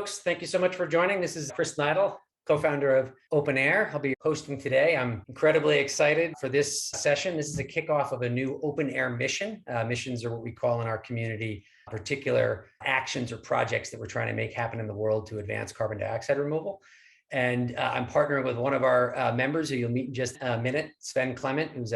folks. Thank you so much for joining. This is Chris Neidl, co-founder of OpenAir. I'll be hosting today. I'm incredibly excited for this session. This is a kickoff of a new OpenAir mission. Missions are what we call in our community particular actions or projects that we're trying to make happen in the world to advance carbon dioxide removal. And I'm partnering with one of our members who you'll meet in just a minute, Sven Clement, who's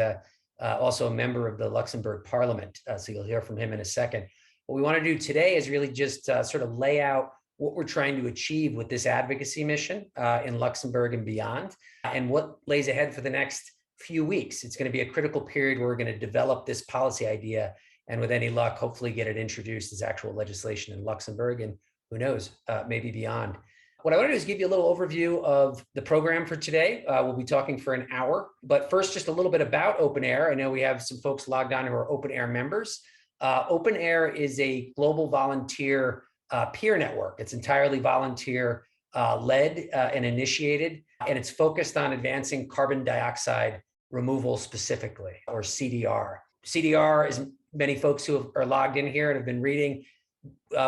also a member of the Luxembourg Parliament. So you'll hear from him in a second. What we want to do today is really just sort of lay out what we're trying to achieve with this advocacy mission in Luxembourg and beyond, and what lays ahead for the next few weeks. It's going to be a critical period where we're going to develop this policy idea, and with any luck, hopefully get it introduced as actual legislation in Luxembourg, and who knows, maybe beyond. What I want to do is give you a little overview of the program for today. We'll be talking for an hour, but first, just a little bit about OpenAir. I know we have some folks logged on who are OpenAir members. OpenAir is a global volunteer peer network. It's entirely volunteer led and initiated, and it's focused on advancing carbon dioxide removal specifically, or CDR. CDR, as many folks who are logged in here and have been reading,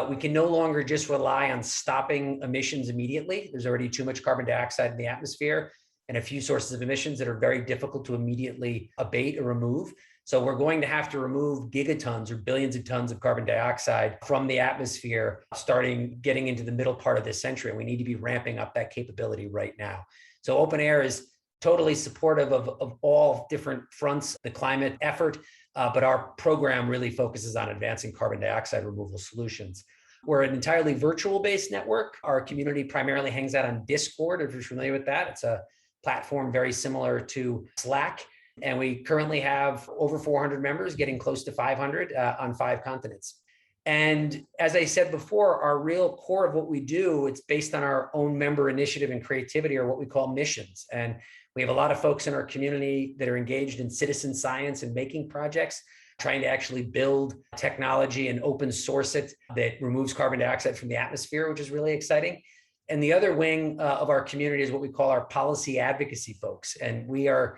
we can no longer just rely on stopping emissions immediately. There's already too much carbon dioxide in the atmosphere and a few sources of emissions that are very difficult to immediately abate or remove. So we're going to have to remove gigatons or billions of tons of carbon dioxide from the atmosphere starting getting into the middle part of this century. And we need to be ramping up that capability right now. So OpenAir is totally supportive of all different fronts, the climate effort, but our program really focuses on advancing carbon dioxide removal solutions. We're an entirely virtual-based network. Our community primarily hangs out on Discord, if you're familiar with that. It's a platform very similar to Slack. And we currently have over 400 members, getting close to 500 on 5 continents. And as I said before, our real core of what we do, it's based on our own member initiative and creativity, or what we call missions. And we have a lot of folks in our community that are engaged in citizen science and making projects, trying to actually build technology and open source it that removes carbon dioxide from the atmosphere, which is really exciting. And the other wing of our community is what we call our policy advocacy folks. And we are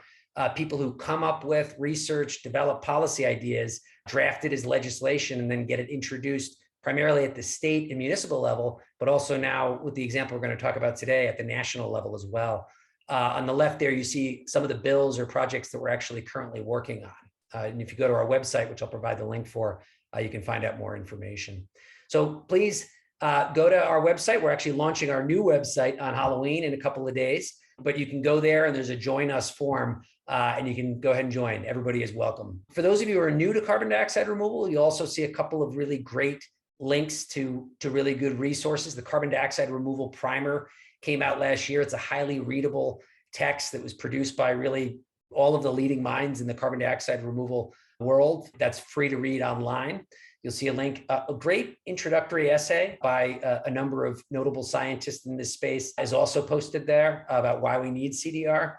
people who come up with, research, develop policy ideas, draft it as legislation, and then get it introduced primarily at the state and municipal level, but also now with the example we're going to talk about today at the national level as well. On the left there, you see some of the bills or projects that we're actually currently working on. And if you go to our website, which I'll provide the link for, you can find out more information. So please go to our website. We're actually launching our new website on Halloween in a couple of days, but you can go there and there's a join us form. And you can go ahead and join. Everybody is welcome. For those of you who are new to carbon dioxide removal, you'll also see a couple of really great links to really good resources. The carbon dioxide removal primer came out last year. It's a highly readable text that was produced by really all of the leading minds in the carbon dioxide removal world. That's free to read online. You'll see a link. A great introductory essay by a number of notable scientists in this space is also posted there about why we need CDR.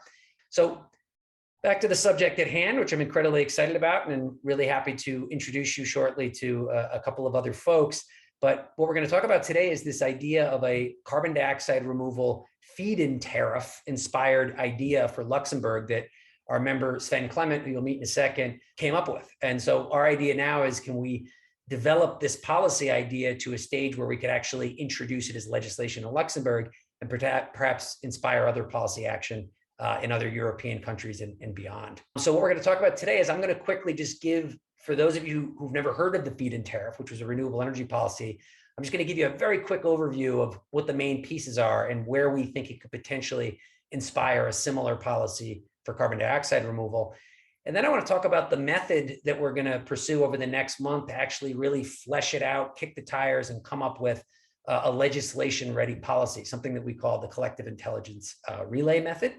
So back to the subject at hand, which I'm incredibly excited about, and really happy to introduce you shortly to a couple of other folks. But what we're going to talk about today is this idea of a carbon dioxide removal feed-in tariff inspired idea for Luxembourg that our member Sven Clement, who you'll meet in a second, came up with. And so our idea now is, can we develop this policy idea to a stage where we could actually introduce it as legislation in Luxembourg and perhaps inspire other policy action in other European countries and beyond. So what we're going to talk about today is I'm going to quickly just give, for those of you who've never heard of the feed-in tariff, which was a renewable energy policy, I'm just going to give you a very quick overview of what the main pieces are and where we think it could potentially inspire a similar policy for carbon dioxide removal. And then I want to talk about the method that we're going to pursue over the next month to actually really flesh it out, kick the tires, and come up with a legislation-ready policy, something that we call the collective intelligence relay method.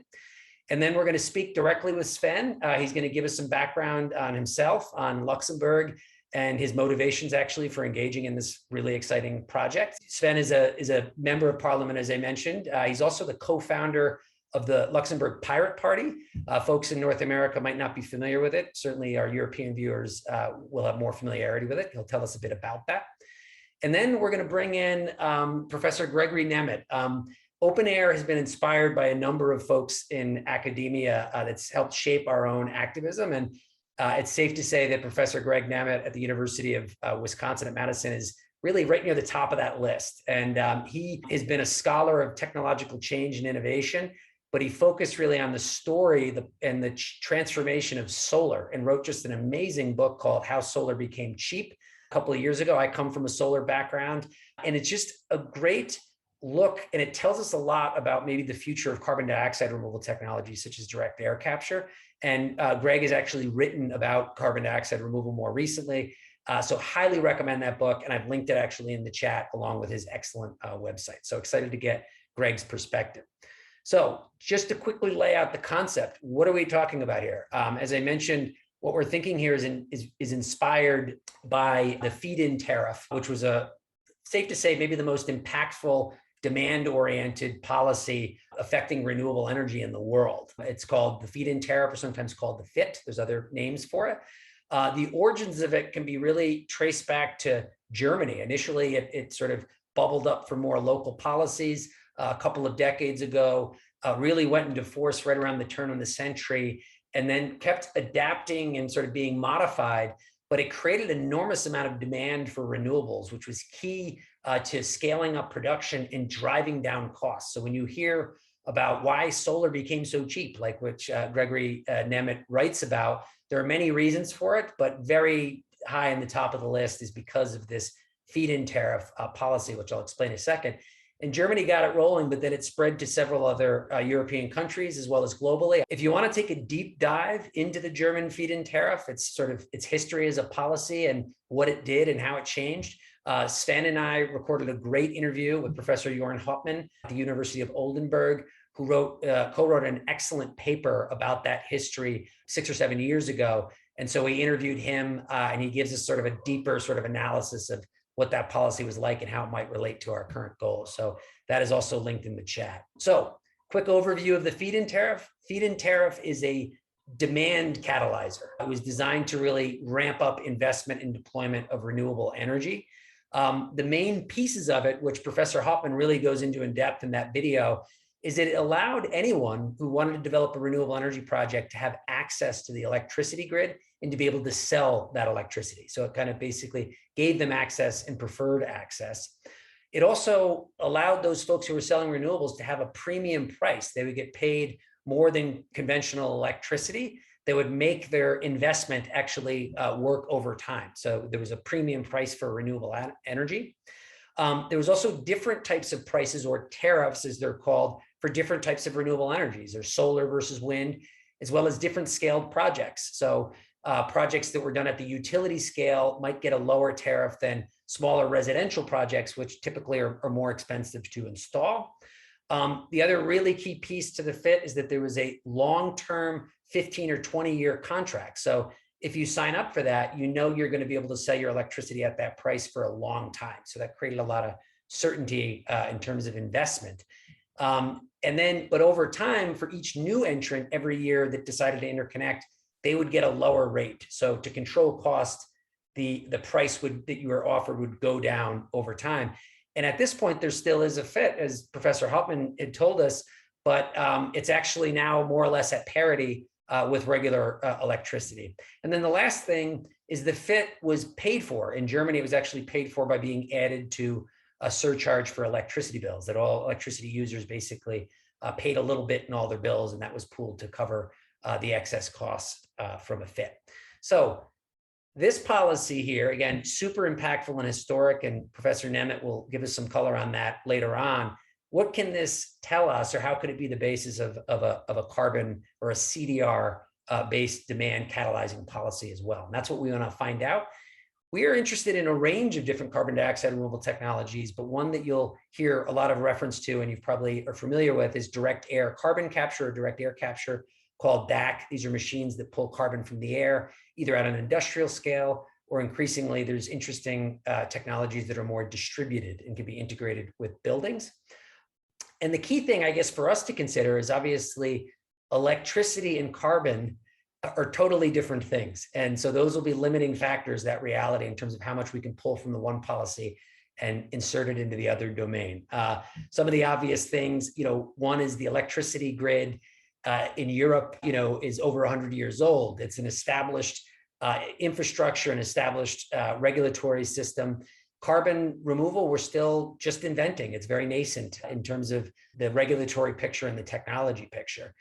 And then we're going to speak directly with Sven. He's going to give us some background on himself, on Luxembourg, and his motivations actually for engaging in this really exciting project. Sven is a member of parliament, as I mentioned. He's also the co-founder of the Luxembourg Pirate Party. Folks in North America might not be familiar with it. Certainly our European viewers will have more familiarity with it. He'll tell us a bit about that. And then we're going to bring in Professor Gregory Nemet. OpenAir has been inspired by a number of folks in academia that's helped shape our own activism. And it's safe to say that Professor Greg Nemet at the University of Wisconsin at Madison is really right near the top of that list. And he has been a scholar of technological change and innovation, but he focused really on the story and the transformation of solar, and wrote just an amazing book called How Solar Became Cheap a couple of years ago. I come from a solar background, and it's just a great look, and it tells us a lot about maybe the future of carbon dioxide removal technologies such as direct air capture. And Greg has actually written about carbon dioxide removal more recently. So highly recommend that book. And I've linked it actually in the chat along with his excellent website. So excited to get Greg's perspective. So just to quickly lay out the concept, what are we talking about here? As I mentioned, what we're thinking here is inspired by the feed-in tariff, which was safe to say, maybe the most impactful demand-oriented policy affecting renewable energy in the world. It's called the feed-in tariff, or sometimes called the FIT. There's other names for it. The origins of it can be really traced back to Germany. Initially, it sort of bubbled up for more local policies a couple of decades ago, really went into force right around the turn of the century, and then kept adapting and sort of being modified. But it created an enormous amount of demand for renewables, which was key to scaling up production and driving down costs. So when you hear about why solar became so cheap, like which Gregory Nemet writes about, there are many reasons for it, but very high in the top of the list is because of this feed-in tariff policy, which I'll explain in a second. And Germany got it rolling, but then it spread to several other European countries as well as globally. If you want to take a deep dive into the German feed-in tariff, it's sort of its history as a policy and what it did and how it changed. Sven and I recorded a great interview with Professor Joern Hauptmann at the University of Oldenburg, who co-wrote an excellent paper about that history 6 or 7 years ago. And so we interviewed him, and he gives us sort of a deeper sort of analysis of what that policy was like and how it might relate to our current goals. So that is also linked in the chat. So quick overview of the feed-in tariff. Feed-in tariff is a demand catalyzer. It was designed to really ramp up investment and deployment of renewable energy. The main pieces of it, which Professor Hauptmann really goes into in depth in that video, is that it allowed anyone who wanted to develop a renewable energy project to have access to the electricity grid and to be able to sell that electricity. So it kind of basically gave them access and preferred access. It also allowed those folks who were selling renewables to have a premium price. They would get paid more than conventional electricity. They would make their investment actually work over time. So there was a premium price for renewable energy. There was also different types of prices, or tariffs as they're called, for different types of renewable energies. There's solar versus wind, as well as different scaled projects. So projects that were done at the utility scale might get a lower tariff than smaller residential projects, which typically are more expensive to install. The other really key piece to the FIT is that there was a long-term 15 or 20-year contract. So if you sign up for that, you know you're going to be able to sell your electricity at that price for a long time. So that created a lot of certainty in terms of investment. But over time, for each new entrant every year that decided to interconnect, they would get a lower rate. So to control cost, the price that you were offered would go down over time. And at this point, there still is a FIT, as Professor Hauptmann had told us, but it's actually now more or less at parity with regular electricity. And then the last thing is the FIT was paid for. In Germany, it was actually paid for by being added to a surcharge for electricity bills, that all electricity users basically paid a little bit in all their bills, and that was pooled to cover the excess costs from a FIT. So this policy here, again, super impactful and historic, and Professor Nemet will give us some color on that later on. What can this tell us, or how could it be the basis of a carbon or a CDR based demand catalyzing policy as well? And that's what we want to find out. We are interested in a range of different carbon dioxide removal technologies, but one that you'll hear a lot of reference to, and you probably are familiar with, is direct air carbon capture or direct air capture, called DAC. These are machines that pull carbon from the air, either at an industrial scale, or increasingly there's interesting technologies that are more distributed and can be integrated with buildings. And the key thing, I guess, for us to consider is obviously electricity and carbon are totally different things. And so those will be limiting factors, that reality, in terms of how much we can pull from the one policy and insert it into the other domain. Some of the obvious things, one is the electricity grid in Europe, is over 100 years old. It's an established infrastructure, an established regulatory system. carbon removal, we're still just inventing. It's very nascent in terms of the regulatory picture and the technology picture.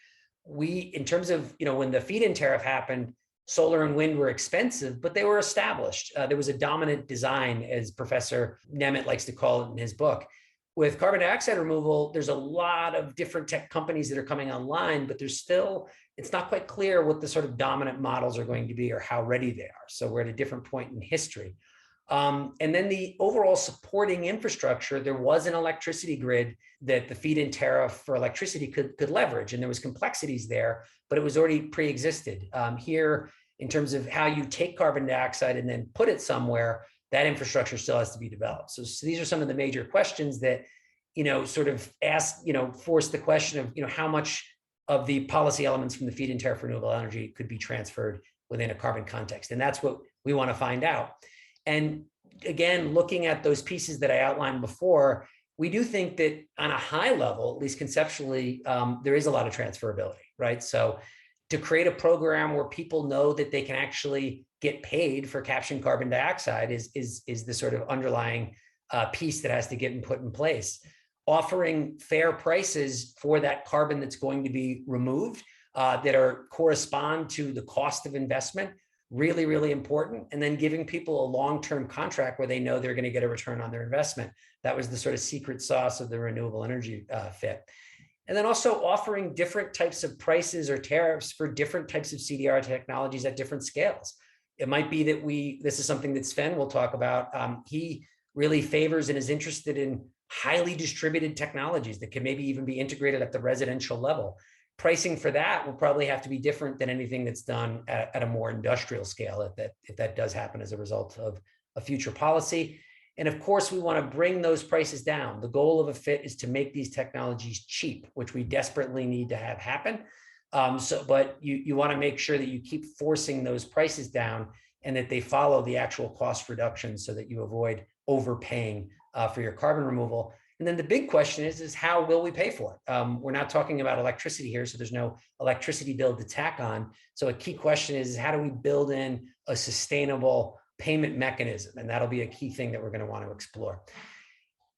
In terms of, when the feed-in tariff happened, solar and wind were expensive, but they were established. There was a dominant design, as Professor Nemet likes to call it in his book. With carbon dioxide removal, there's a lot of different tech companies that are coming online, but it's not quite clear what the sort of dominant models are going to be or how ready they are. So we're at a different point in history. And then the overall supporting infrastructure, there was an electricity grid that the feed-in tariff for electricity could leverage, and there was complexities there, but it was already pre-existed. Here, in terms of how you take carbon dioxide and then put it somewhere, that infrastructure still has to be developed. So these are some of the major questions that, sort of force the question of, how much of the policy elements from the feed-in tariff for renewable energy could be transferred within a carbon context. And that's what we want to find out. And again, looking at those pieces that I outlined before, we do think that on a high level, at least conceptually, there is a lot of transferability, right? So to create a program where people know that they can actually get paid for capturing carbon dioxide is the sort of underlying piece that has to get put in place. Offering fair prices for that carbon that's going to be removed that correspond to the cost of investment, really, really important. And then giving people a long-term contract where they know they're going to get a return on their investment. That was the sort of secret sauce of the renewable energy fit. And then also offering different types of prices or tariffs for different types of CDR technologies at different scales. It might be that this is something that Sven will talk about. He really favors and is interested in highly distributed technologies that can maybe even be integrated at the residential level. Pricing for that will probably have to be different than anything that's done at a more industrial scale, if that does happen as a result of a future policy. And of course, we want to bring those prices down. The goal of a FIT is to make these technologies cheap, which we desperately need to have happen. But you want to make sure that you keep forcing those prices down and that they follow the actual cost reduction so that you avoid overpaying for your carbon removal. And then the big question is how will we pay for it? We're not talking about electricity here, so there's no electricity bill to tack on. So a key question is how do we build in a sustainable payment mechanism? And that'll be a key thing that we're going to want to explore.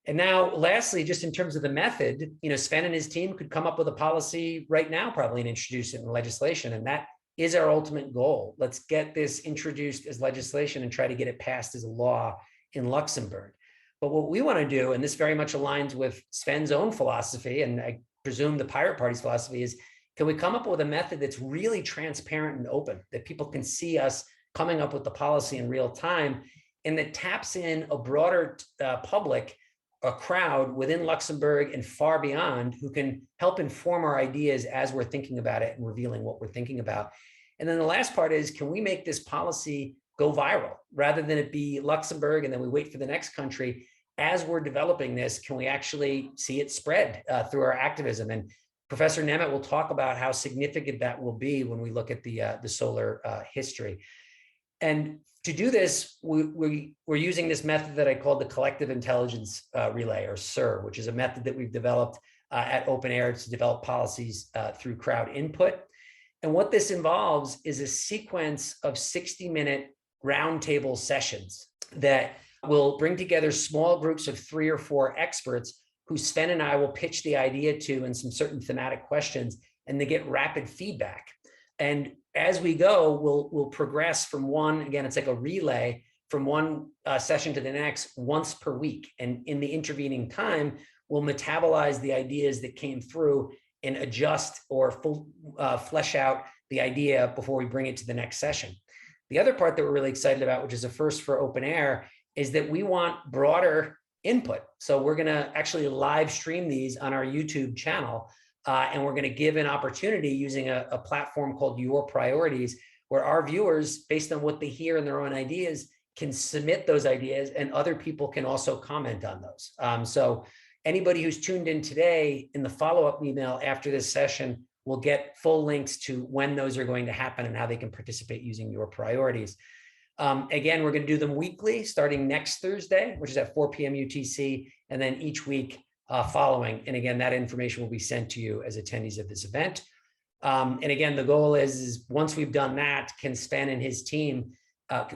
And now, lastly, just in terms of the method, Sven and his team could come up with a policy right now, probably, and introduce it in legislation. And that is our ultimate goal. Let's get this introduced as legislation and try to get it passed as a law in Luxembourg. But what we want to do, and this very much aligns with Sven's own philosophy, and I presume the Pirate Party's philosophy, is can we come up with a method that's really transparent and open, that people can see us coming up with the policy in real time, and that taps in a broader public, a crowd within Luxembourg and far beyond, who can help inform our ideas as we're thinking about it and revealing what we're thinking about. And then the last part is, can we make this policy go viral rather than it be Luxembourg and then we wait for the next country? As we're developing this, can we actually see it spread through our activism? And Professor Nemet will talk about how significant that will be when we look at the solar history. And to do this, we're using this method that I call the collective intelligence relay, or SIR, which is a method that we've developed at OpenAir to develop policies through crowd input. And what this involves is a sequence of 60-minute roundtable sessions that will bring together small groups of 3 or 4 experts who Sven and I will pitch the idea to in some certain thematic questions, and they get rapid feedback. And as we go, we'll progress from one, again, it's like a relay, from one session to the next once per week. And in the intervening time, we'll metabolize the ideas that came through and adjust or flesh out the idea before we bring it to the next session. The other part that we're really excited about, which is a first for OpenAir, is that we want broader input. So we're going to actually live stream these on our YouTube channel. And we're going to give an opportunity using a platform called Your Priorities, where our viewers, based on what they hear and their own ideas, can submit those ideas, and other people can also comment on those. So anybody who's tuned in today, in the follow-up email after this session, will get full links to when those are going to happen and how they can participate using Your Priorities. Again, we're going to do them weekly, starting next Thursday, which is at 4 p.m. UTC, and then each week following. And again, that information will be sent to you as attendees of this event. And again, the goal is once we've done that, can Sven and his team,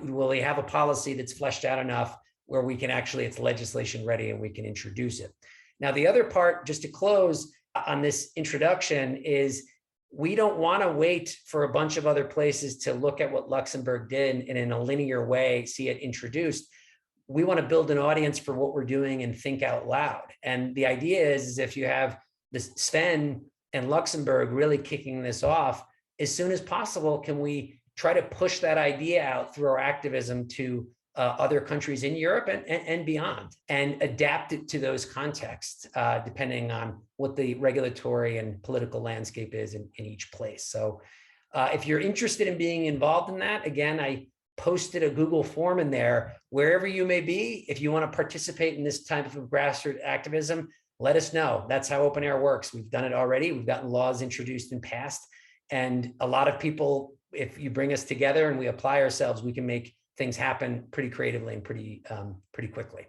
will they have a policy that's fleshed out enough where we can actually, it's legislation ready and we can introduce it. Now, the other part, just to close on this introduction, is we don't want to wait for a bunch of other places to look at what Luxembourg did and in a linear way see it introduced. We want to build an audience for what we're doing and think out loud. And the idea is if you have this Sven and Luxembourg really kicking this off, as soon as possible, can we try to push that idea out through our activism to other countries in Europe and beyond, and adapt it to those contexts, depending on what the regulatory and political landscape is in each place. So if you're interested in being involved in that, again, I posted a Google form in there. Wherever you may be, if you want to participate in this type of grassroots activism, let us know. That's how OpenAir works. We've done it already. We've gotten laws introduced and passed. And a lot of people, if you bring us together and we apply ourselves, we can make things happen pretty creatively and pretty quickly.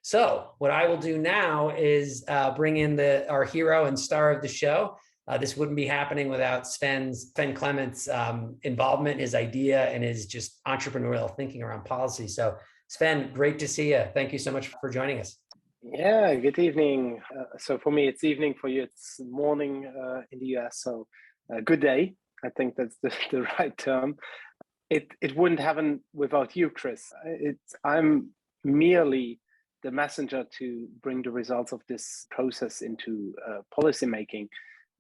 So what I will do now is bring in our hero and star of the show. This wouldn't be happening without Sven Clement's involvement, his idea, and his just entrepreneurial thinking around policy. So Sven, great to see you. Thank you so much for joining us. Yeah, good evening. So for me, it's evening. For you, it's morning in the US. So good day. I think that's the right term. It wouldn't happen without you, Chris. I'm merely the messenger to bring the results of this process into policy making.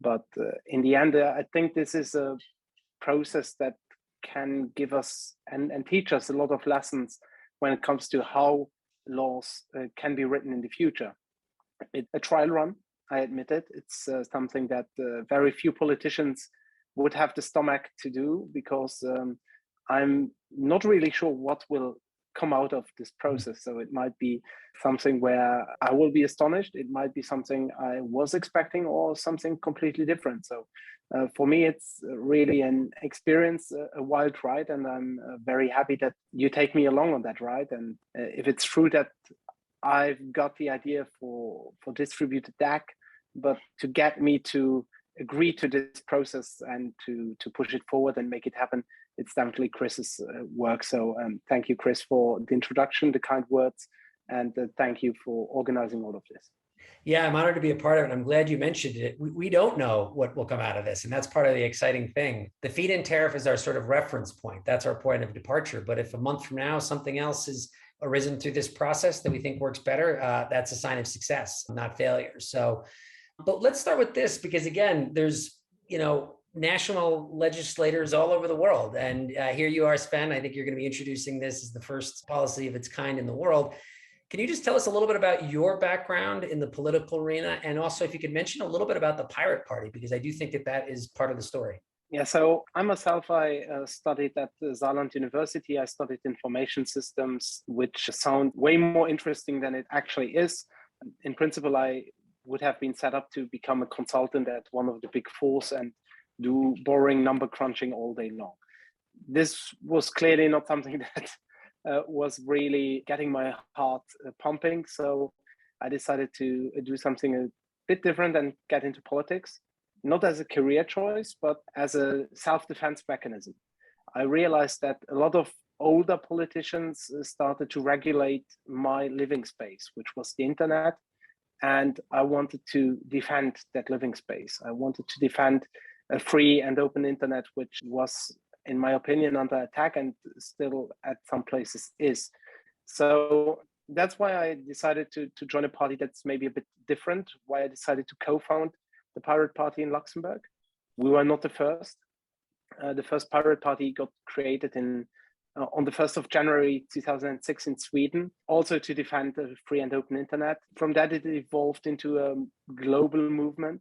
But in the end, I think this is a process that can give us and teach us a lot of lessons when it comes to how laws can be written in the future. It's a trial run, I admit it. It's something that very few politicians would have the stomach to do, because I'm not really sure what will come out of this process. So it might be something where I will be astonished. It might be something I was expecting, or something completely different. So for me, it's really an experience, a wild ride, and I'm very happy that you take me along on that ride. And if it's true that I've got the idea for distributed DAC, but to get me to agree to this process and to push it forward and make it happen, it's definitely Chris's work. So thank you, Chris, for the introduction, the kind words, and thank you for organizing all of this. Yeah, I'm honored to be a part of it. I'm glad you mentioned it. We don't know what will come out of this, and that's part of the exciting thing. The feed-in tariff is our sort of reference point. That's our point of departure. But if a month from now something else has arisen through this process that we think works better, that's a sign of success, not failure. So, but let's start with this, because again, there's, national legislators all over the world. And here you are, Sven. I think you're going to be introducing this as the first policy of its kind in the world. Can you just tell us a little bit about your background in the political arena? And also, if you could mention a little bit about the Pirate Party, because I do think that is part of the story. Yeah, so I myself, I studied at the Saarland University. I studied information systems, which sound way more interesting than it actually is. In principle, I would have been set up to become a consultant at one of the big fours and do boring number crunching all day long. This was clearly not something that was really getting my heart pumping. So I decided to do something a bit different and get into politics, not as a career choice, but as a self-defense mechanism. I realized that a lot of older politicians started to regulate my living space, which was the internet. And I wanted to defend that living space. I wanted to defend a free and open internet, which was, in my opinion, under attack and still at some places is. So that's why I decided to join a party that's maybe a bit different, why I decided to co-found the Pirate Party in Luxembourg. We were not the first. The first Pirate Party got created on the 1st of January 2006 in Sweden, also to defend the free and open internet. From that, it evolved into a global movement.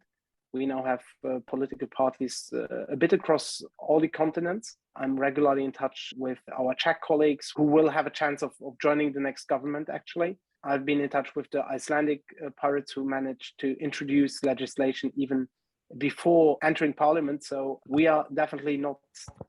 We now have political parties a bit across all the continents. I'm regularly in touch with our Czech colleagues who will have a chance of joining the next government, actually. I've been in touch with the Icelandic pirates who managed to introduce legislation even before entering parliament. So we are definitely not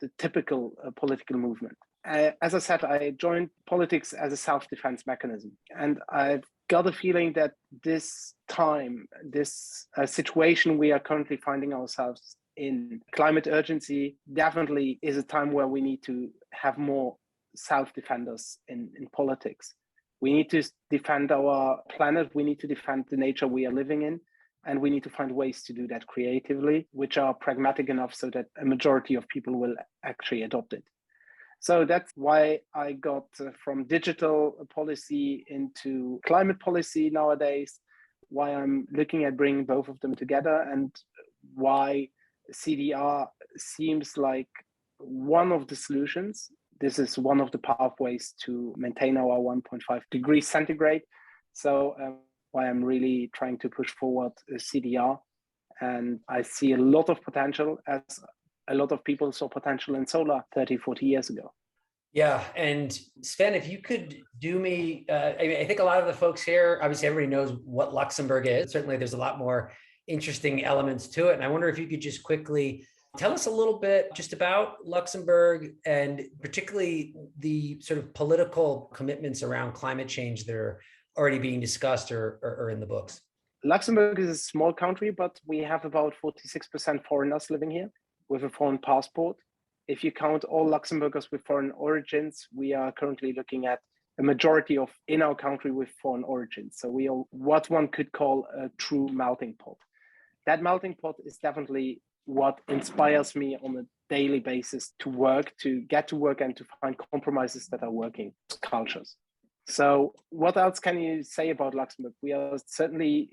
the typical political movement. As I said, I joined politics as a self-defense mechanism. And I've got a feeling that this time, this situation we are currently finding ourselves in, climate urgency, definitely is a time where we need to have more self-defenders in politics. We need to defend our planet. We need to defend the nature we are living in. And we need to find ways to do that creatively, which are pragmatic enough so that a majority of people will actually adopt it. So that's why I got from digital policy into climate policy nowadays, why I'm looking at bringing both of them together, and why CDR seems like one of the solutions. This is one of the pathways to maintain our 1.5 degrees centigrade. So why I'm really trying to push forward CDR. And I see a lot of potential, as a lot of people saw potential in solar 30, 40 years ago. Yeah. And Sven, if you could do me, I think a lot of the folks here, obviously everybody knows what Luxembourg is. Certainly there's a lot more interesting elements to it. And I wonder if you could just quickly tell us a little bit just about Luxembourg, and particularly the sort of political commitments around climate change that are already being discussed or in the books. Luxembourg is a small country, but we have about 46% foreigners living here with a foreign passport. If you count all Luxembourgers with foreign origins, we are currently looking at a majority of in our country with foreign origins. So we are what one could call a true melting pot. That melting pot is definitely what inspires me on a daily basis to work, to get to work, and to find compromises that are working cultures. So what else can you say about Luxembourg? We are certainly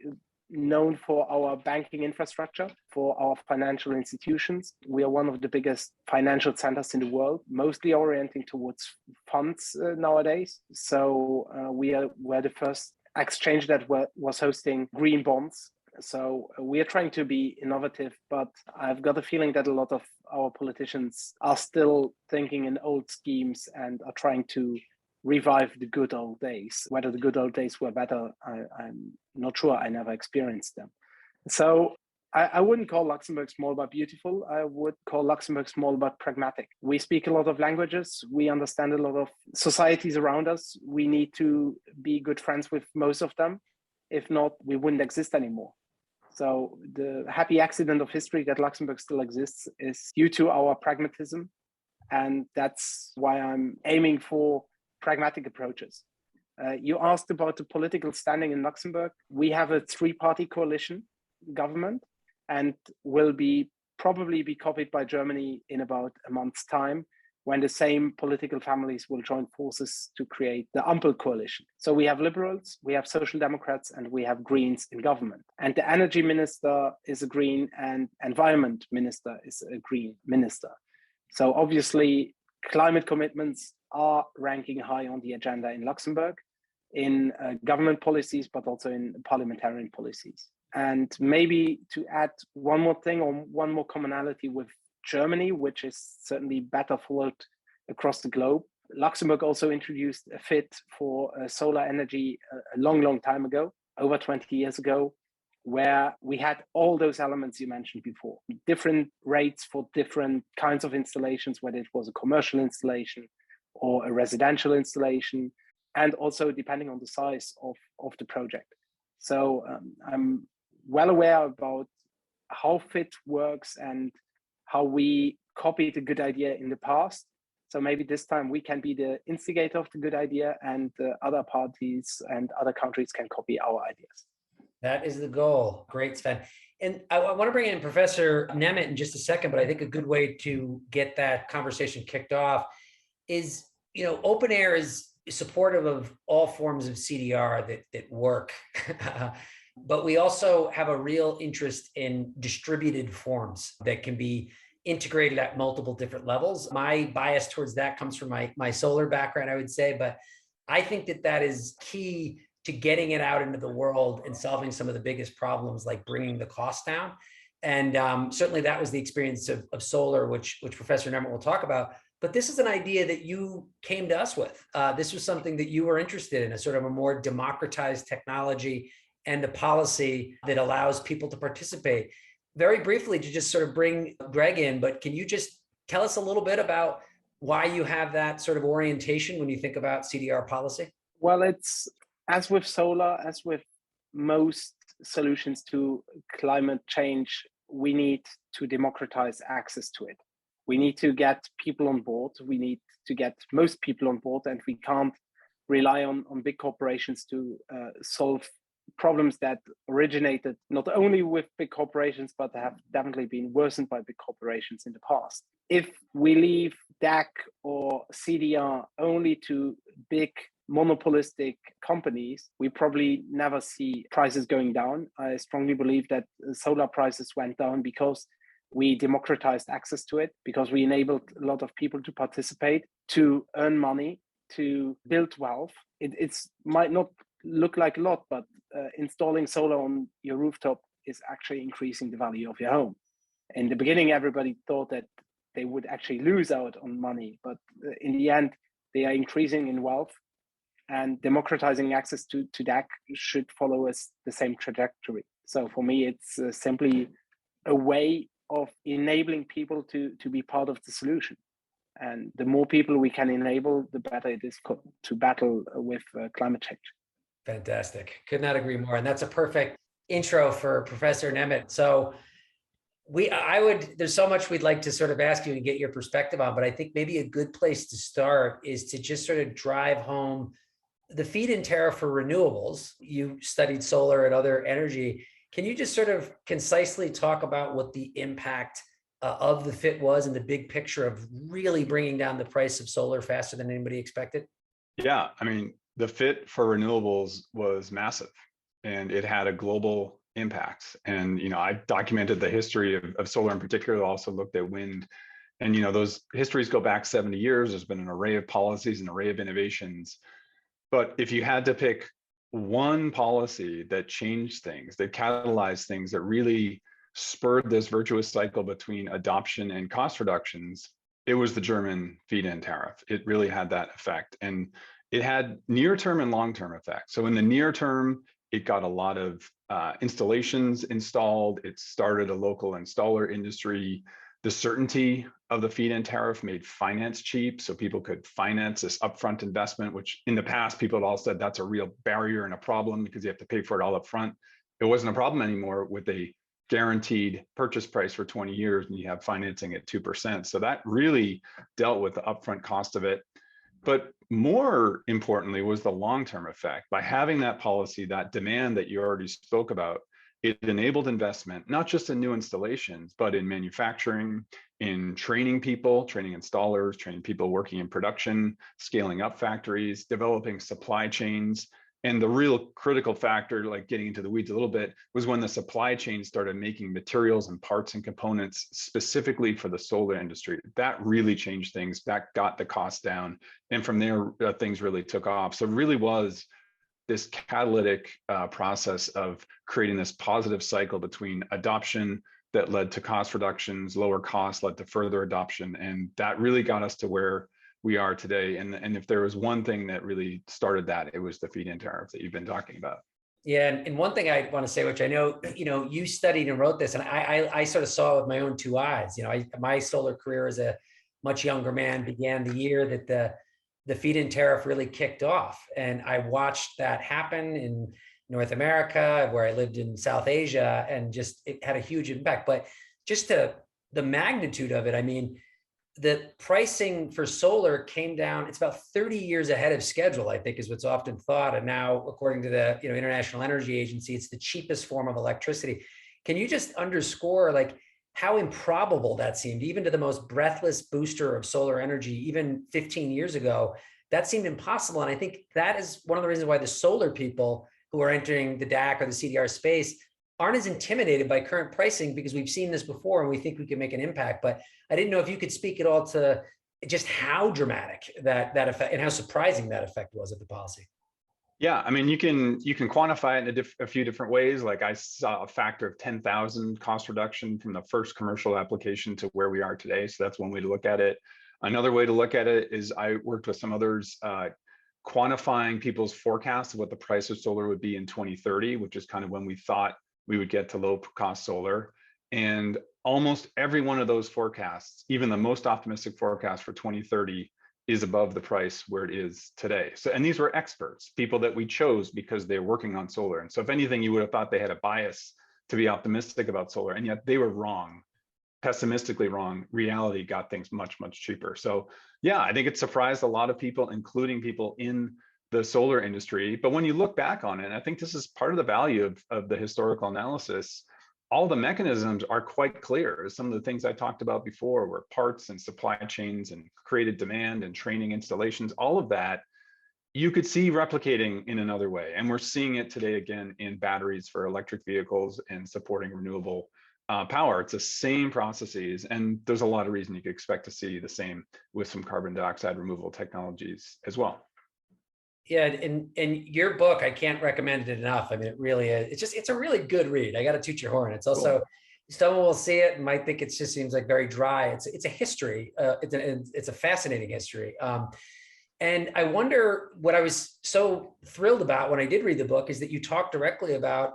known for our banking infrastructure, for our financial institutions. We are one of the biggest financial centers in the world, mostly orienting towards funds nowadays. So we're the first exchange that was hosting green bonds. So we are trying to be innovative, but I've got a feeling that a lot of our politicians are still thinking in old schemes and are trying to revive the good old days. Whether the good old days were better, I'm not sure. I never experienced them. So I wouldn't call Luxembourg small but beautiful. I would call Luxembourg small but pragmatic. We speak a lot of languages. We understand a lot of societies around us. We need to be good friends with most of them. If not, we wouldn't exist anymore. So the happy accident of history that Luxembourg still exists is due to our pragmatism. And that's why I'm aiming for pragmatic approaches. You asked about the political standing in Luxembourg. We have a three-party coalition government, and will probably be copied by Germany in about a month's time, when the same political families will join forces to create the Ampel coalition. So we have liberals, we have social democrats, and we have Greens in government. And the energy minister is a Green, and environment minister is a Green minister. So obviously, climate commitments are ranking high on the agenda in Luxembourg, in government policies, but also in parliamentarian policies. And maybe to add one more thing, or one more commonality with Germany, which is certainly better followed across the globe. Luxembourg also introduced a fit for solar energy a long time ago, over 20 years ago, where we had all those elements you mentioned before. Different rates for different kinds of installations, whether it was a commercial installation or a residential installation, and also depending on the size of the project. So I'm well aware about how FIT works and how we copied a good idea in the past. So maybe this time we can be the instigator of the good idea, and the other parties and other countries can copy our ideas. That is the goal. Great, Sven. And I want to bring in Professor Nemet in just a second, but I think a good way to get that conversation kicked off is, OpenAir is supportive of all forms of CDR that work. But we also have a real interest in distributed forms that can be integrated at multiple different levels. My bias towards that comes from my solar background, I would say, but I think that is key to getting it out into the world and solving some of the biggest problems, like bringing the cost down. And certainly that was the experience of solar, which Professor Nemet will talk about. But this is an idea that you came to us with. This was something that you were interested in, a sort of a more democratized technology and a policy that allows people to participate. Very briefly, to just sort of bring Greg in, but can you just tell us a little bit about why you have that sort of orientation when you think about CDR policy? Well, it's as with solar, as with most solutions to climate change, we need to democratize access to it. We need to get people on board. We need to get most people on board, and we can't rely on big corporations to solve problems that originated not only with big corporations, but have definitely been worsened by big corporations in the past. If we leave DAC or CDR only to big monopolistic companies, we probably never see prices going down. I strongly believe that solar prices went down because we democratized access to it, because we enabled a lot of people to participate, to earn money, to build wealth. It's might not look like a lot, but installing solar on your rooftop is actually increasing the value of your home. In the beginning, everybody thought that they would actually lose out on money, but in the end, they are increasing in wealth, and democratizing access to DAC should follow us the same trajectory. So for me, it's simply a way of enabling people to be part of the solution. And the more people we can enable, the better it is to battle with climate change. Fantastic. Could not agree more. And that's a perfect intro for Professor Nemet. So there's so much we'd like to sort of ask you and get your perspective on, but I think maybe a good place to start is to just sort of drive home the feed-in tariff for renewables. You studied solar and other energy. Can you just sort of concisely talk about what the impact of the FIT was in the big picture of really bringing down the price of solar faster than anybody expected? Yeah, I mean, the FIT for renewables was massive, and it had a global impact. And, I documented the history of solar in particular, also looked at wind. And, those histories go back 70 years. There's been an array of policies, an array of innovations. But if you had to pick one policy that changed things, that catalyzed things, that really spurred this virtuous cycle between adoption and cost reductions, it was the German feed-in tariff. It really had that effect. And it had near-term and long-term effects. So in the near term, it got a lot of installations installed. It started a local installer industry. The certainty of the feed-in tariff made finance cheap, so people could finance this upfront investment, which in the past, people had all said that's a real barrier and a problem because you have to pay for it all up front. It wasn't a problem anymore with a guaranteed purchase price for 20 years, and you have financing at 2%. So that really dealt with the upfront cost of it. But more importantly was the long-term effect. By having that policy, that demand that you already spoke about, it enabled investment, not just in new installations, but in manufacturing, in training people, training installers, training people working in production, scaling up factories, developing supply chains. And the real critical factor, like getting into the weeds a little bit, was when the supply chain started making materials and parts and components specifically for the solar industry. That really changed things. That got the cost down. And from there, things really took off. So it really was this catalytic process of creating this positive cycle between adoption that led to cost reductions, lower costs led to further adoption. And that really got us to where we are today. And if there was one thing that really started that, it was the feed-in tariff that you've been talking about. Yeah, and one thing I want to say, which I know, you studied and wrote this, and I sort of saw it with my own two eyes. My solar career as a much younger man began the year that the feed-in tariff really kicked off. And I watched that happen in North America, where I lived in South Asia, and just it had a huge impact. But just to the magnitude of it, I mean, the pricing for solar came down. It's about 30 years ahead of schedule, I think, is what's often thought. And now, according to the International Energy Agency, it's the cheapest form of electricity. Can you just underscore how improbable that seemed, even to the most breathless booster of solar energy, even 15 years ago? That seemed impossible. And I think that is one of the reasons why the solar people who are entering the DAC or the CDR space aren't as intimidated by current pricing, because we've seen this before and we think we can make an impact. But I didn't know if you could speak at all to just how dramatic that effect and how surprising that effect was of the policy. Yeah, I mean, you can quantify it in a few different ways. Like I saw a factor of 10,000 cost reduction from the first commercial application to where we are today. So that's one way to look at it. Another way to look at it is I worked with some others quantifying people's forecasts of what the price of solar would be in 2030, which is kind of when we thought we would get to low cost solar. And almost every one of those forecasts, even the most optimistic forecast for 2030, is above the price where it is today. So, and these were experts, people that we chose because they're working on solar. And so if anything, you would have thought they had a bias to be optimistic about solar, and yet they were wrong, pessimistically wrong. Reality got things much, much cheaper. So yeah, I think it surprised a lot of people, including people in the solar industry. But when you look back on it, and I think this is part of the value of the historical analysis, all the mechanisms are quite clear. Some of the things I talked about before were parts and supply chains and created demand and training installations, all of that you could see replicating in another way. And we're seeing it today again in batteries for electric vehicles and supporting renewable power. It's the same processes. And there's a lot of reason you could expect to see the same with some carbon dioxide removal technologies as well. Yeah, and your book, I can't recommend it enough. I mean, it really is. It's a really good read. I got to toot your horn. It's also, cool. Someone will see it and might think it just seems like very dry. It's a history. It's a fascinating history. And I wonder, what I was so thrilled about when I did read the book is that you talk directly about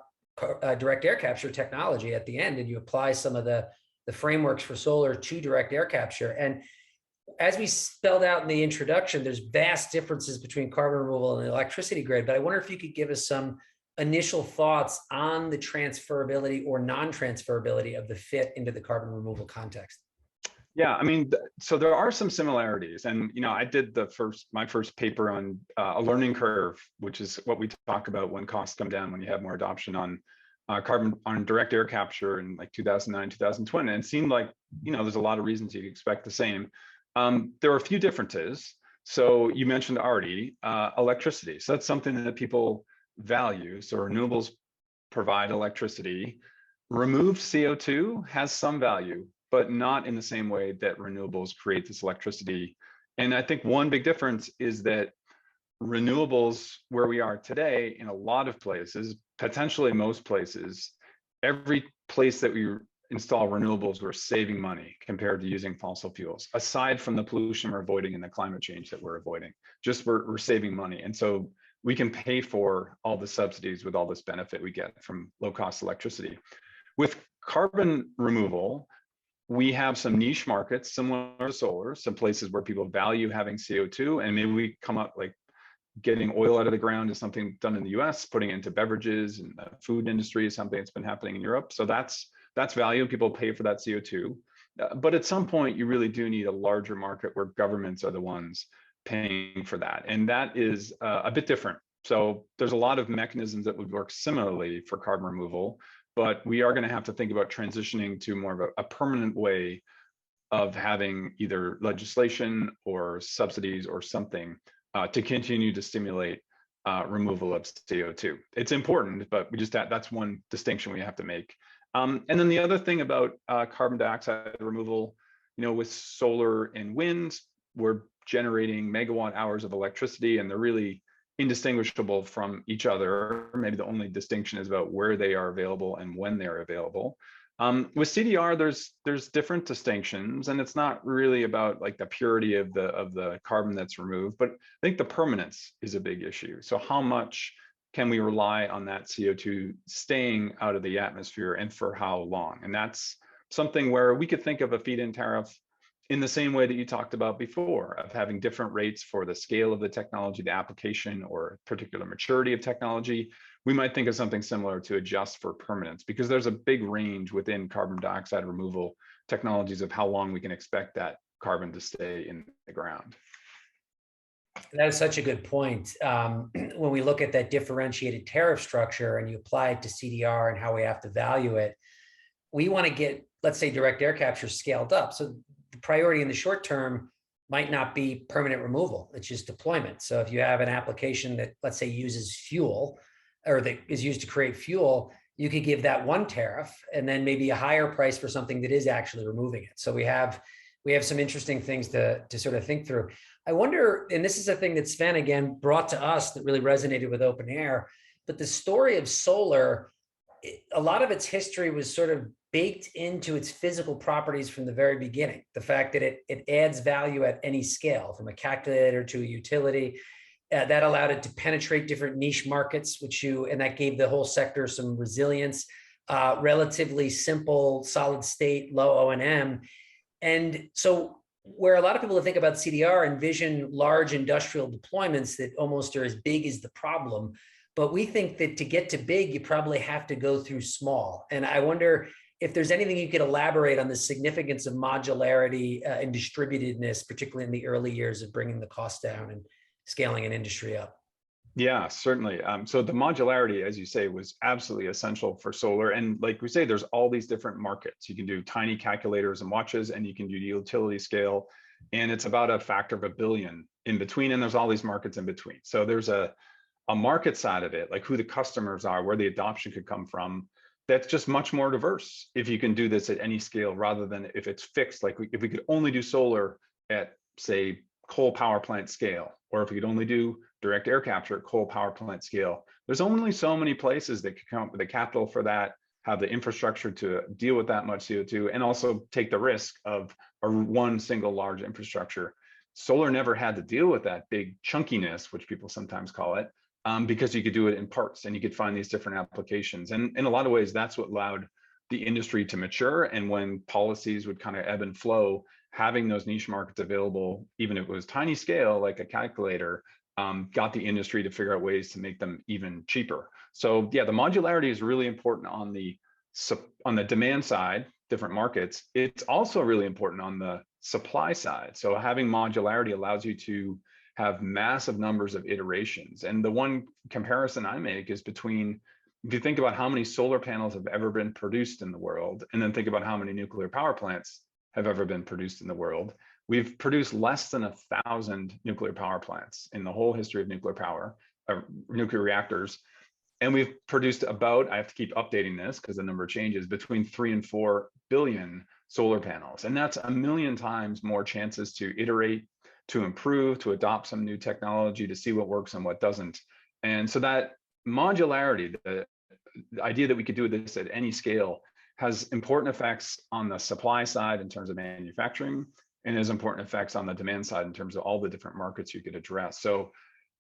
direct air capture technology at the end, and you apply some of the frameworks for solar to direct air capture. And as we spelled out in the introduction, there's vast differences between carbon removal and the electricity grid, but I wonder if you could give us some initial thoughts on the transferability or non-transferability of the FIT into the carbon removal context. Yeah, I mean, so there are some similarities, and I did my first paper on a learning curve, which is what we talk about when costs come down, when you have more adoption on direct air capture in like 2009, 2020, and it seemed like there's a lot of reasons you'd expect the same. There are a few differences. So you mentioned already electricity. So that's something that people value. So renewables provide electricity. Removed CO2 has some value, but not in the same way that renewables create this electricity. And I think one big difference is that renewables, where we are today, in a lot of places, potentially most places, every place that we install renewables, we're saving money compared to using fossil fuels, aside from the pollution we're avoiding and the climate change that we're avoiding. Just we're saving money. And so we can pay for all the subsidies with all this benefit we get from low-cost electricity. With carbon removal, we have some niche markets similar to solar, some places where people value having CO2, and maybe we come up like getting oil out of the ground is something done in the US, putting it into beverages, and the food industry is something that's been happening in Europe. So that's value. People pay for that CO2. But at some point, you really do need a larger market where governments are the ones paying for that. And that is a bit different. So there's a lot of mechanisms that would work similarly for carbon removal, but we are going to have to think about transitioning to more of a permanent way of having either legislation or subsidies or something to continue to stimulate removal of CO2. It's important, but that's one distinction we have to make. And then the other thing about carbon dioxide removal, with solar and wind, we're generating megawatt hours of electricity, and they're really indistinguishable from each other. Maybe the only distinction is about where they are available and when they're available. With CDR, there's different distinctions, and it's not really about like the purity of the carbon that's removed, but I think the permanence is a big issue. So how much can we rely on that CO2 staying out of the atmosphere, and for how long? And that's something where we could think of a feed-in tariff in the same way that you talked about before, of having different rates for the scale of the technology, the application, or particular maturity of technology. We might think of something similar to adjust for permanence, because there's a big range within carbon dioxide removal technologies of how long we can expect that carbon to stay in the ground. That is such a good point. When we look at that differentiated tariff structure and you apply it to CDR and how we have to value it, we want to get, let's say, direct air capture scaled up. So the priority in the short term might not be permanent removal, it's just deployment. So if you have an application that, let's say, uses fuel, or that is used to create fuel, you could give that one tariff and then maybe a higher price for something that is actually removing it. So we have some interesting things to sort of think through. I wonder, and this is a thing that Sven again brought to us that really resonated with OpenAir, but the story of solar, a lot of its history was sort of baked into its physical properties from the very beginning. The fact that it adds value at any scale, from a calculator to a utility, that allowed it to penetrate different niche markets, and that gave the whole sector some resilience, relatively simple, solid state, low O&M. And so where a lot of people think about CDR envision large industrial deployments that almost are as big as the problem. But we think that to get to big, you probably have to go through small. And I wonder if there's anything you could elaborate on the significance of modularity and distributedness, particularly in the early years of bringing the cost down and scaling an industry up. Yeah, certainly. So the modularity, as you say, was absolutely essential for solar. And like we say, there's all these different markets. You can do tiny calculators and watches, and you can do utility scale. And it's about a factor of 1 billion in between. And there's all these markets in between. So there's a market side of it, like who the customers are, where the adoption could come from. That's just much more diverse if you can do this at any scale rather than if it's fixed. Like if we could only do solar at, say, coal power plant scale, or if we could only do direct air capture at coal power plant scale. There's only so many places that could come up with the capital for that, have the infrastructure to deal with that much CO2, and also take the risk of one single large infrastructure. Solar never had to deal with that big chunkiness, which people sometimes call it, because you could do it in parts and you could find these different applications. And in a lot of ways, that's what allowed the industry to mature. And when policies would kind of ebb and flow, having those niche markets available, even if it was tiny scale, like a calculator, got the industry to figure out ways to make them even cheaper. So yeah, the modularity is really important on the demand side, different markets. It's also really important on the supply side. So having modularity allows you to have massive numbers of iterations. And the one comparison I make is between, if you think about how many solar panels have ever been produced in the world, and then think about how many nuclear power plants have ever been produced in the world, we've produced less than 1,000 nuclear power plants in the whole history of nuclear power, nuclear reactors. And we've produced about, I have to keep updating this because the number changes, between 3 and 4 billion solar panels. And that's 1,000,000 times more chances to iterate, to improve, to adopt some new technology, to see what works and what doesn't. And so that modularity, the idea that we could do this at any scale, has important effects on the supply side in terms of manufacturing, and has important effects on the demand side in terms of all the different markets you could address. So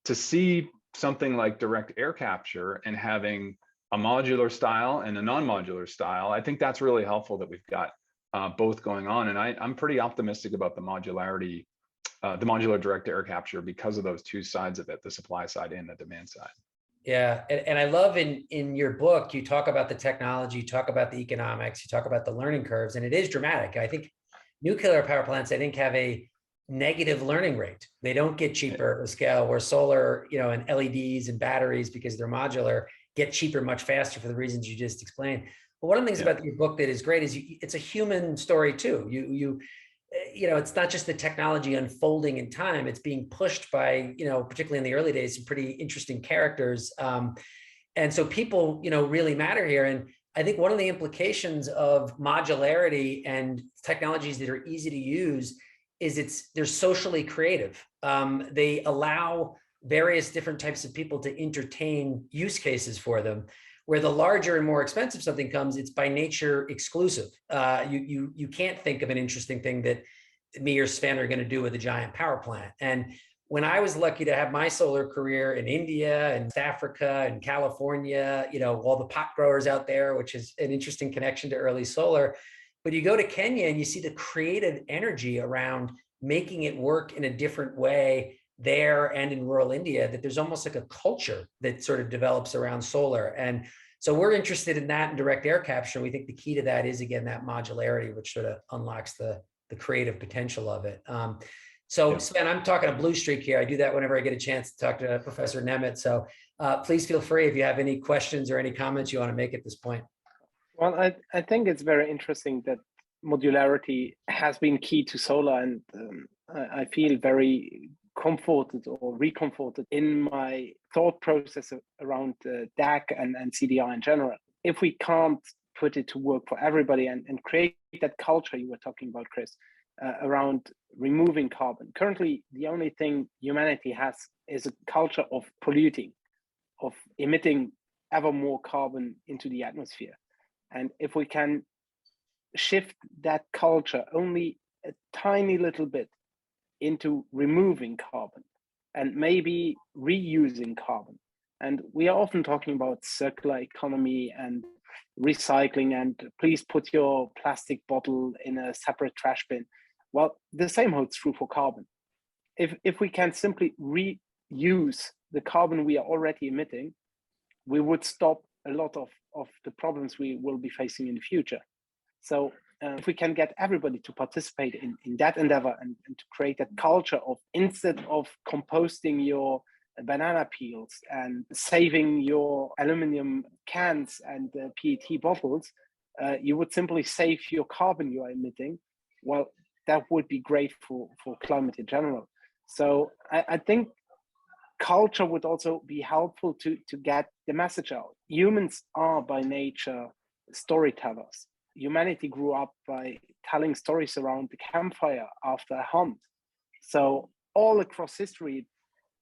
to see something like direct air capture and having a modular style and a non-modular style, I think that's really helpful that we've got both going on. And I'm pretty optimistic about the modularity, the modular direct air capture, because of those two sides of it, the supply side and the demand side. Yeah, and I love in your book, you talk about the technology, you talk about the economics, you talk about the learning curves, and it is dramatic. I think nuclear power plants, I think, have a negative learning rate. They don't get cheaper at scale, where solar, and LEDs and batteries, because they're modular, get cheaper much faster for the reasons you just explained. But one of the things about your book that is great is it's a human story too. It's not just the technology unfolding in time, it's being pushed by, particularly in the early days, some pretty interesting characters. And so people, really matter here. And I think one of the implications of modularity and technologies that are easy to use is they're socially creative. They allow various different types of people to entertain use cases for them. Where the larger and more expensive something comes, it's by nature exclusive. You can't think of an interesting thing that me or Sven are going to do with a giant power plant. And when I was lucky to have my solar career in India and Africa and California, all the pot growers out there, which is an interesting connection to early solar. But you go to Kenya and you see the creative energy around making it work in a different way there and in rural India, that there's almost like a culture that sort of develops around solar. And so we're interested in that in direct air capture. We think the key to that is, again, that modularity, which sort of unlocks the creative potential of it. Sven, I'm talking a blue streak here. I do that whenever I get a chance to talk to Professor Nemet. So please feel free if you have any questions or any comments you want to make at this point. Well, I think it's very interesting that modularity has been key to solar, and I feel very comforted or recomforted in my thought process around DAC and CDR in general. If we can't put it to work for everybody and create that culture you were talking about, Chris, around removing carbon. Currently, the only thing humanity has is a culture of polluting, of emitting ever more carbon into the atmosphere. And if we can shift that culture only a tiny little bit into removing carbon and maybe reusing carbon. And we are often talking about circular economy and recycling, and please put your plastic bottle in a separate trash bin. Well, the same holds true for carbon. If we can simply reuse the carbon we are already emitting, we would stop a lot of the problems we will be facing in the future. So if we can get everybody to participate in that endeavor and to create that culture of, instead of composting your banana peels and saving your aluminum cans and PET bottles, you would simply save your carbon you are emitting. Well, that would be great for climate in general. So I think culture would also be helpful to get the message out. Humans are by nature storytellers. Humanity grew up by telling stories around the campfire after a hunt. So all across history,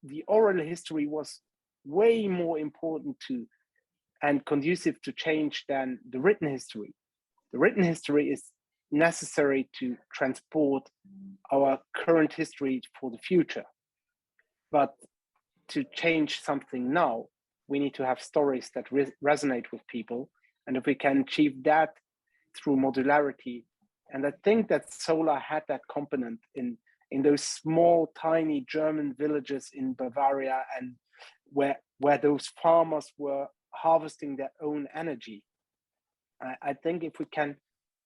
the oral history was way more important to and conducive to change than the written history. The written history is necessary to transport our current history for the future. But to change something now, we need to have stories that resonate with people. And if we can achieve that through modularity, and I think that solar had that component in those small, tiny German villages in Bavaria, and where those farmers were harvesting their own energy. I think if we can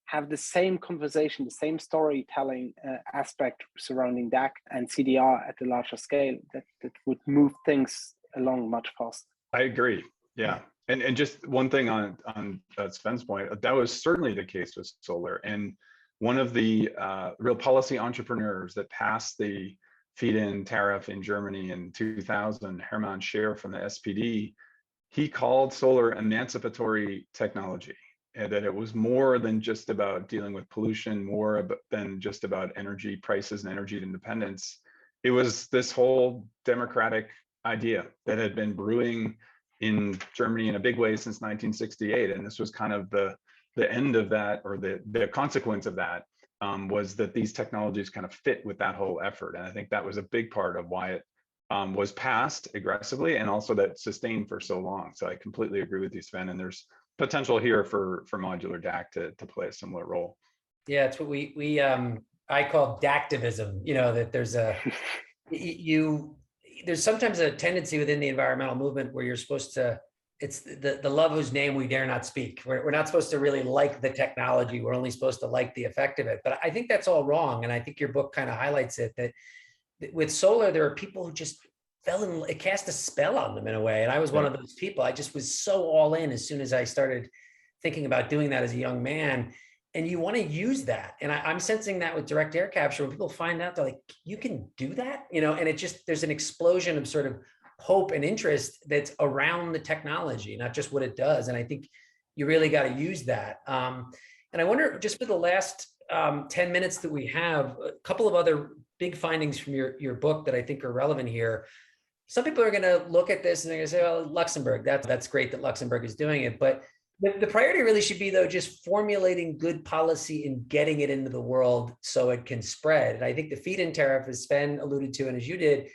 have the same conversation, the same storytelling aspect surrounding DAC and CDR at a larger scale, that would move things along much faster. I agree. Yeah. And just one thing on Sven's point, that was certainly the case with solar. And one of the real policy entrepreneurs that passed the feed-in tariff in Germany in 2000, Hermann Scheer from the SPD, he called solar emancipatory technology, and that it was more than just about dealing with pollution, more than just about energy prices and energy independence. It was this whole democratic idea that had been brewing in Germany in a big way since 1968. And this was kind of the end of that, or the consequence of that, was that these technologies kind of fit with that whole effort. And I think that was a big part of why it was passed aggressively, and also that sustained for so long. So I completely agree with you, Sven, and there's potential here for modular DAC to play a similar role. Yeah, it's what I call DACtivism, that there's there's sometimes a tendency within the environmental movement where you're supposed to, it's the love whose name we dare not speak. We're not supposed to really like the technology. We're only supposed to like the effect of it. But I think that's all wrong. And I think your book kind of highlights it, that with solar, there are people who just it cast a spell on them in a way. And I was one of those people. I just was so all in as soon as I started thinking about doing that as a young man. And you want to use that. And I'm sensing that with direct air capture. When people find out, they're like, you can do that, and it just, there's an explosion of sort of hope and interest that's around the technology, not just what it does. And I think you really got to use that. And I wonder, just for the last 10 minutes that we have, a couple of other big findings from your book that I think are relevant here. Some people are going to look at this and they're going to say, well, Luxembourg, that's great that Luxembourg is doing it. But the priority really should be, though, just formulating good policy and getting it into the world so it can spread. And I think the feed-in tariff, as Sven alluded to, and as you did,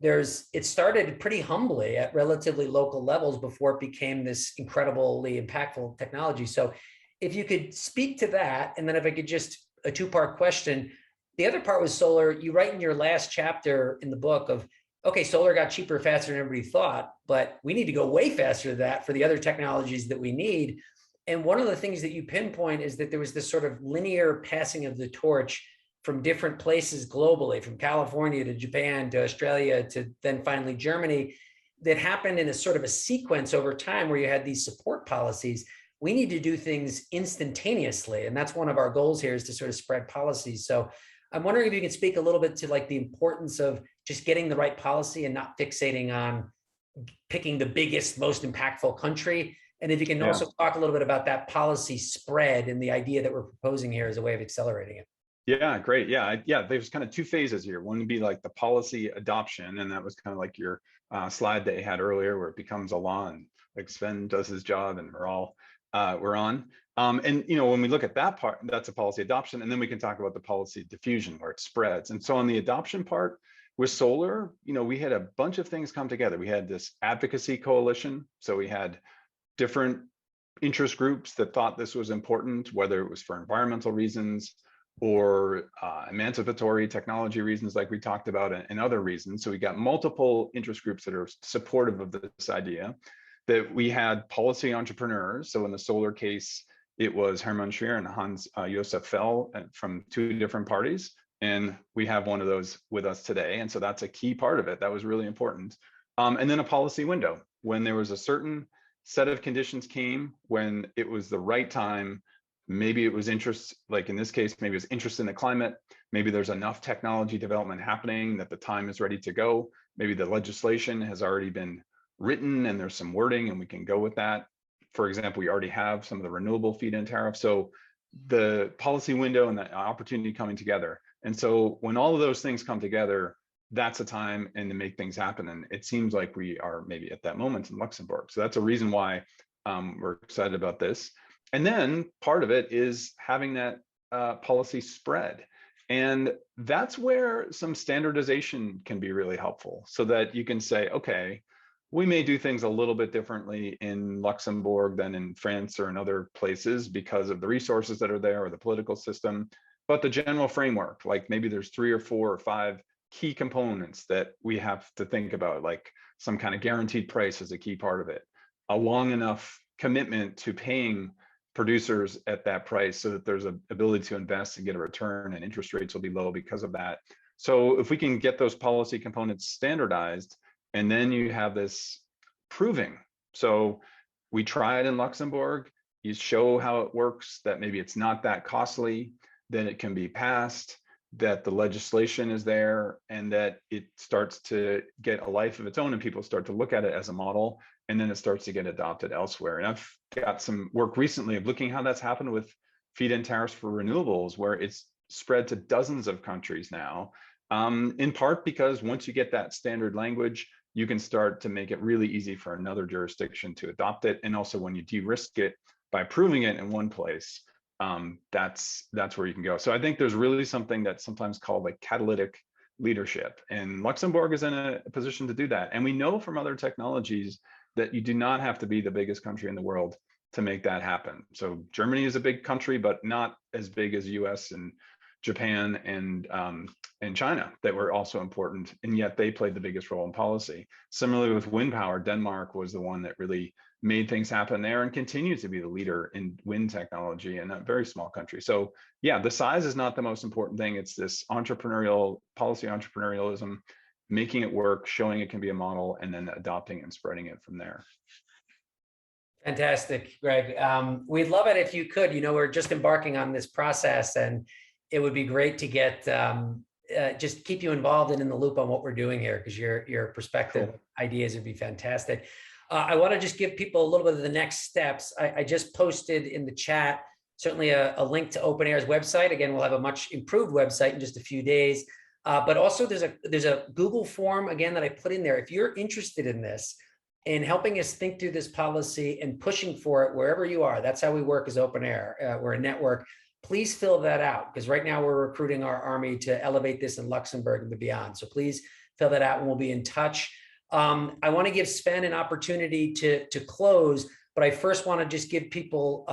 it started pretty humbly at relatively local levels before it became this incredibly impactful technology. So if you could speak to that, and then if I could just, a two-part question. The other part was solar. You write in your last chapter in the book of, okay, solar got cheaper faster than everybody thought, but we need to go way faster than that for the other technologies that we need. And one of the things that you pinpoint is that there was this sort of linear passing of the torch from different places globally, from California to Japan to Australia to then finally Germany, that happened in a sort of a sequence over time where you had these support policies. We need to do things instantaneously. And that's one of our goals here, is to sort of spread policies. So I'm wondering if you can speak a little bit to like the importance of just getting the right policy and not fixating on picking the biggest, most impactful country. And if you can also talk a little bit about that policy spread and the idea that we're proposing here as a way of accelerating it. Yeah, great. Yeah, there's kind of two phases here. One would be like the policy adoption, and that was kind of like your slide that you had earlier, where it becomes a law and like Sven does his job and we're on. And when we look at that part, that's a policy adoption, and then we can talk about the policy diffusion where it spreads. And so on the adoption part with solar, we had a bunch of things come together. We had this advocacy coalition, so we had different interest groups that thought this was important, whether it was for environmental reasons or emancipatory technology reasons, like we talked about, and other reasons. So we got multiple interest groups that are supportive of this idea. That we had policy entrepreneurs. So in the solar case, it was Hermann Scheer and Hans Josef Fell from two different parties. And we have one of those with us today. And so that's a key part of it. That was really important. And then a policy window when there was a certain set of conditions came when it was the right time. Maybe it was interest, like in this case, maybe it's interest in the climate. Maybe there's enough technology development happening that the time is ready to go. Maybe the legislation has already been written and there's some wording and we can go with that. For example, we already have some of the renewable feed-in tariff. So the policy window and the opportunity coming together. And so when all of those things come together, that's a time and to make things happen. And it seems like we are maybe at that moment in Luxembourg. So that's a reason why we're excited about this. And then part of it is having that policy spread. And that's where some standardization can be really helpful so that you can say, okay, we may do things a little bit differently in Luxembourg than in France or in other places because of the resources that are there or the political system. But the general framework, like maybe there's 3 or 4 or 5 key components that we have to think about, like some kind of guaranteed price is a key part of it, a long enough commitment to paying producers at that price so that there's an ability to invest and get a return, and interest rates will be low because of that. So if we can get those policy components standardized, and then you have this proving. So we try it in Luxembourg, you show how it works, that maybe it's not that costly, then it can be passed, that the legislation is there, and that it starts to get a life of its own and people start to look at it as a model, and then it starts to get adopted elsewhere. And I've got some work recently of looking how that's happened with feed-in tariffs for renewables, where it's spread to dozens of countries now, in part because once you get that standard language, you can start to make it really easy for another jurisdiction to adopt it. And also when you de-risk it by proving it in one place, that's where you can go. So I think there's really something that's sometimes called like catalytic leadership, and Luxembourg is in a position to do that. And we know from other technologies that you do not have to be the biggest country in the world to make that happen. So Germany is a big country, but not as big as US and Japan and China that were also important, and yet they played the biggest role in policy. Similarly with wind power, Denmark was the one that really made things happen there and continues to be the leader in wind technology in a very small country. So yeah, the size is not the most important thing. It's this policy entrepreneurialism, making it work, showing it can be a model, and then adopting and spreading it from there. Fantastic, Greg. We'd love it if you could. We're just embarking on this process, and it would be great to get just keep you involved and in the loop on what we're doing here, because your perspective, cool ideas would be fantastic. I want to just give people a little bit of the next steps. I just posted in the chat certainly a link to OpenAir's website. Again, we'll have a much improved website in just a few days. But also there's a Google form again that I put in there. If you're interested in this and helping us think through this policy and pushing for it wherever you are, that's how we work as OpenAir. We're a network. Please fill that out, because right now we're recruiting our army to elevate this in Luxembourg and beyond. So please fill that out and we'll be in touch. I want to give Sven an opportunity to close, but I first want to just give people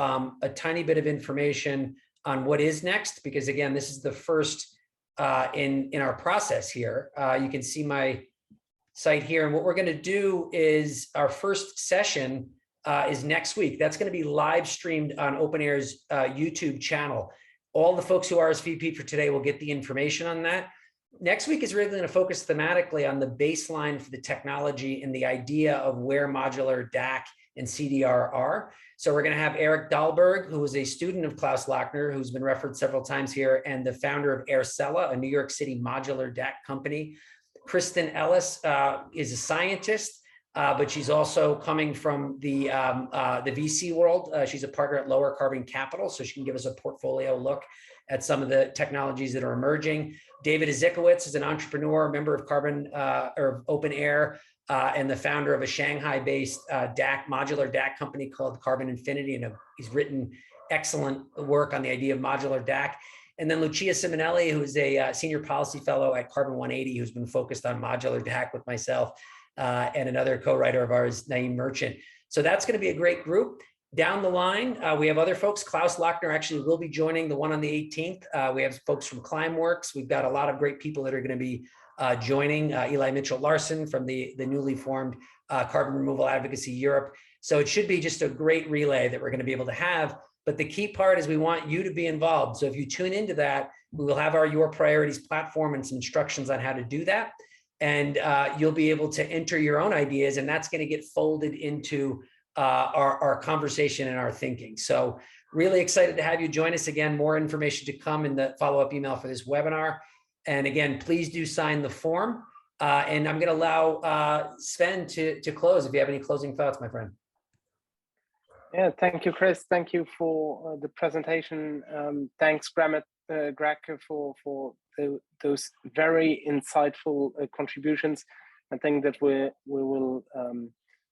a tiny bit of information on what is next, because again, this is the first in our process here. You can see my site here, and what we're going to do is our first session is next week. That's going to be live streamed on OpenAir's YouTube channel. All the folks who RSVP for today will get the information on that. Next week is really going to focus thematically on the baseline for the technology and the idea of where modular DAC and CDR are. So we're going to have Eric Dahlberg, who is a student of Klaus Lochner, who's been referenced several times here, and the founder of Aircella, a New York City modular DAC company. Kristen Ellis is a scientist, but she's also coming from the VC world. She's a partner at Lower Carbon Capital, so she can give us a portfolio look at some of the technologies that are emerging. David Izikowicz is an entrepreneur, member of OpenAir, and the founder of a Shanghai-based modular DAC company called Carbon Infinity, and he's written excellent work on the idea of modular DAC. And then Lucia Simonelli, who is a senior policy fellow at Carbon 180, who's been focused on modular DAC with myself and another co-writer of ours, Naeem Merchant. So that's going to be a great group. Down the line, we have other folks. Klaus Lochner actually will be joining the one on the 18th. We have folks from Climeworks. We've got a lot of great people that are going to be joining. Eli Mitchell-Larsen from the newly formed Carbon Removal Advocacy Europe. So it should be just a great relay that we're going to be able to have. But the key part is we want you to be involved. So if you tune into that, we will have our Your Priorities platform and some instructions on how to do that. and you'll be able to enter your own ideas, and that's going to get folded into our conversation and our thinking. So really excited to have you join us again. More information to come in the follow-up email for this webinar. And again, please do sign the form. And I'm going to allow Sven to close if you have any closing thoughts, my friend. Yeah, thank you, Chris. Thank you for the presentation. Thanks, Greg, for those very insightful contributions. I think that we will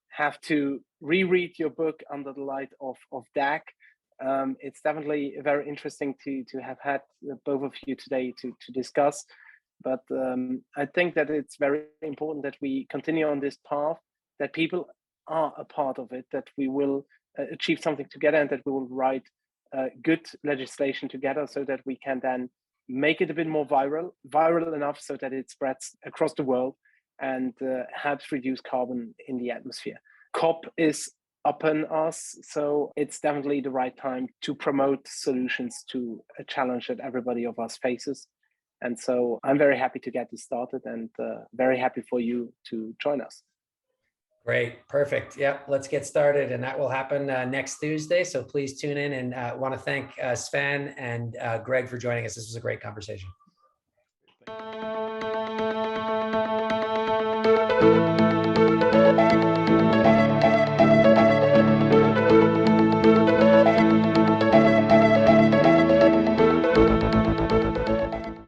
have to reread your book under the light of DAC. It's definitely very interesting to have had both of you today to discuss. But I think that it's very important that we continue on this path, that people are a part of it, that we will achieve something together, and that we will write good legislation together so that we can then make it a bit more viral enough so that it spreads across the world and helps reduce carbon in the atmosphere. COP is upon us, so it's definitely the right time to promote solutions to a challenge that everybody of us faces. And so I'm very happy to get this started, and very happy for you to join us. Great, perfect. Yep, let's get started, and that will happen next Tuesday. So please tune in, and want to thank Sven and Greg for joining us. This was a great conversation.